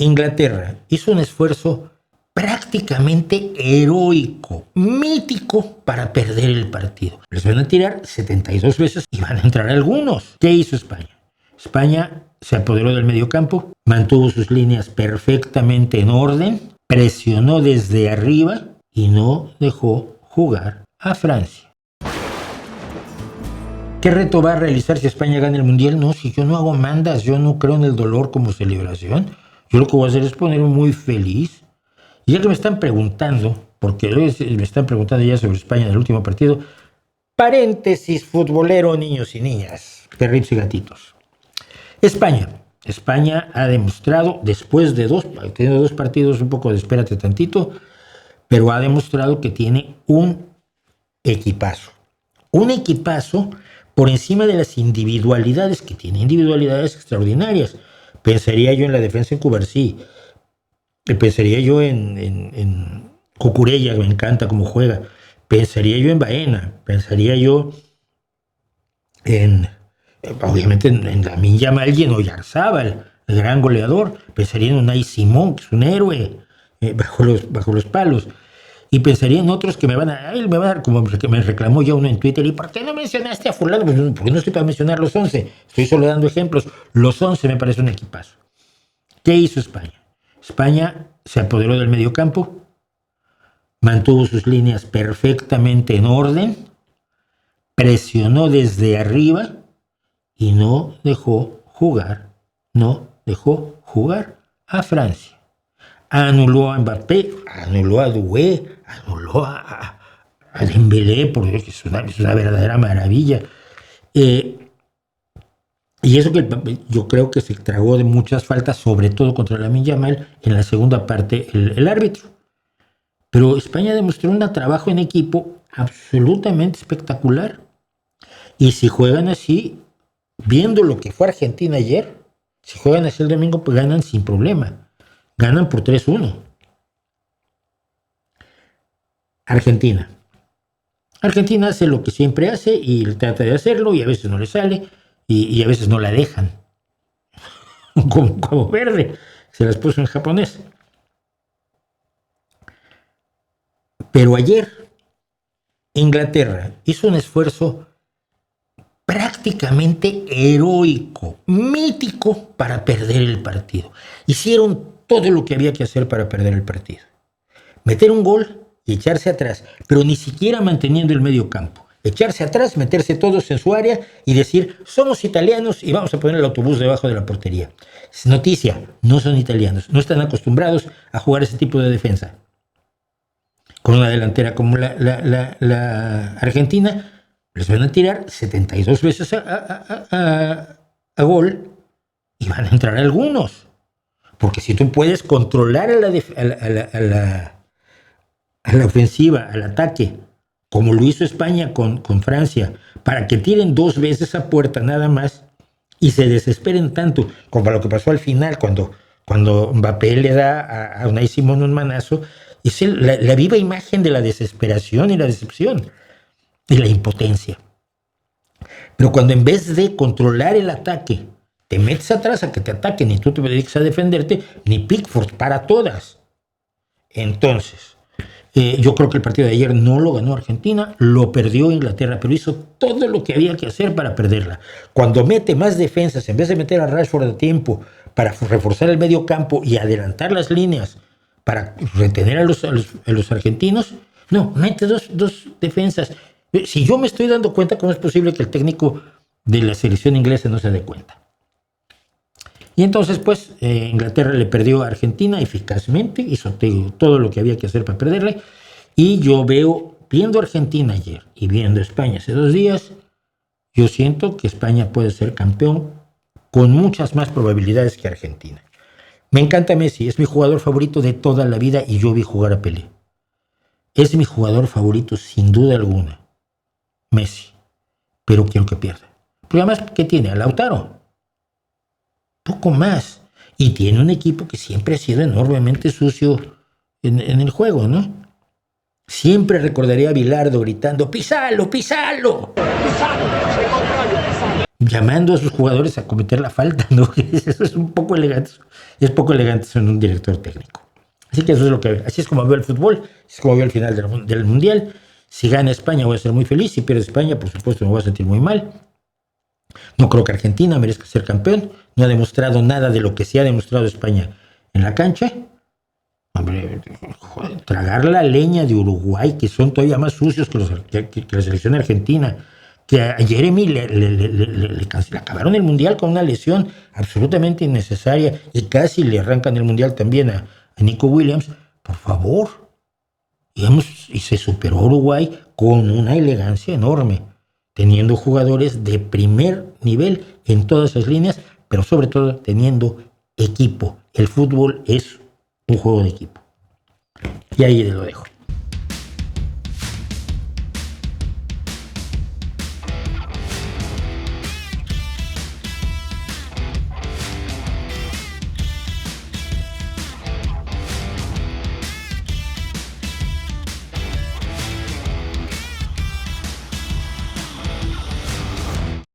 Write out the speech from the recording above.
Inglaterra hizo un esfuerzo prácticamente heroico, mítico, para perder el partido. Les van a tirar 72 veces y van a entrar algunos. ¿Qué hizo España? España se apoderó del mediocampo, mantuvo sus líneas perfectamente en orden, presionó desde arriba y no dejó jugar a Francia. ¿Qué reto va a realizar si España gana el Mundial? No, si yo no hago mandas, yo no creo en el dolor como celebración. Yo lo que voy a hacer es ponerme muy feliz. Y ya que me están preguntando, porque me están preguntando ya sobre España en el último partido, paréntesis futbolero, niños y niñas, perritos y gatitos. España ha demostrado, después de teniendo dos partidos, un poco de espérate tantito, pero ha demostrado que tiene un equipazo. Un equipazo por encima de las individualidades, que tiene individualidades extraordinarias. Pensaría yo en la defensa en Cubarsí. Pensaría yo en Cucurella, que me encanta cómo juega. Pensaría yo en Baena. Pensaría yo obviamente en Lamine Yamal y en Oyarzábal, el gran goleador. Pensaría en Unai Simón, que es un héroe bajo los palos. Y pensaría en otros que me van a dar, como que me reclamó ya uno en Twitter, ¿y por qué no mencionaste a fulano? Pues porque no estoy para mencionar los 11, estoy solo dando ejemplos. Los 11 me parece un equipazo. ¿Qué hizo España? España se apoderó del mediocampo, mantuvo sus líneas perfectamente en orden, presionó desde arriba y no dejó jugar a Francia. Anuló a Mbappé, anuló a Doué, anuló a Dembélé, porque es una verdadera maravilla. Y eso que yo creo que se tragó de muchas faltas, sobre todo contra Lamine Yamal, en la segunda parte el árbitro. Pero España demostró un trabajo en equipo absolutamente espectacular. Y si juegan así, viendo lo que fue Argentina ayer, si juegan así el domingo, pues ganan sin problema. Ganan por 3-1. Argentina hace lo que siempre hace y trata de hacerlo y a veces no le sale y a veces no la dejan. Como Verde, se las puso en japonés. Pero ayer Inglaterra hizo un esfuerzo prácticamente heroico, mítico, para perder el partido. Hicieron todo lo que había que hacer para perder el partido. Meter un gol y echarse atrás, pero ni siquiera manteniendo el medio campo. Echarse atrás, meterse todos en su área y decir, somos italianos y vamos a poner el autobús debajo de la portería. Es noticia, no son italianos, no están acostumbrados a jugar ese tipo de defensa. Con una delantera como la Argentina, les van a tirar 72 veces a gol y van a entrar algunos. Porque si tú puedes controlar a la ofensiva, al ataque, como lo hizo España con Francia, para que tiren 2 veces a puerta nada más y se desesperen tanto, como lo que pasó al final cuando Mbappé le da a Unai Simón un manazo, es la viva imagen de la desesperación y la decepción y la impotencia. Pero cuando en vez de controlar el ataque, te metes atrás a que te ataquen y tú te dediques a defenderte, ni Pickford para todas. Entonces, yo creo que el partido de ayer no lo ganó Argentina, lo perdió Inglaterra, pero hizo todo lo que había que hacer para perderla. Cuando mete más defensas, en vez de meter a Rashford a tiempo para reforzar el medio campo y adelantar las líneas para retener a los argentinos, no, mete dos defensas. Si yo me estoy dando cuenta, ¿cómo es posible que el técnico de la selección inglesa no se dé cuenta? Y entonces, pues, Inglaterra le perdió a Argentina eficazmente, hizo todo lo que había que hacer para perderle. Y yo viendo Argentina ayer y viendo España hace 2 días, yo siento que España puede ser campeón con muchas más probabilidades que Argentina. Me encanta Messi, es mi jugador favorito de toda la vida y yo vi jugar a Pelé. Es mi jugador favorito sin duda alguna, Messi, pero quiero que pierda. Porque además, ¿qué tiene? A Lautaro. Poco más. Y tiene un equipo que siempre ha sido enormemente sucio en el juego, ¿no? Siempre recordaré a Bilardo gritando, ¡Pisalo, pisalo! ¡Pisalo! llamando a sus jugadores a cometer la falta, ¿no? Eso es un poco elegante, es poco elegante en un director técnico. Así que eso es lo que veo. Así es como veo el fútbol, así es como veo el final del Mundial. Si gana España voy a ser muy feliz, si pierde España, por supuesto, me voy a sentir muy mal. No creo que Argentina merezca ser campeón, no ha demostrado nada de lo que sí ha demostrado España en la cancha. Hombre, joder, tragar la leña de Uruguay, que son todavía más sucios que la selección argentina, que a Jeremy le acabaron el Mundial con una lesión absolutamente innecesaria y casi le arrancan el Mundial también a Nico Williams. Por favor, digamos, y se superó Uruguay con una elegancia enorme, teniendo jugadores de primer nivel en todas las líneas, pero sobre todo teniendo equipo. El fútbol es un juego de equipo. Y ahí lo dejo.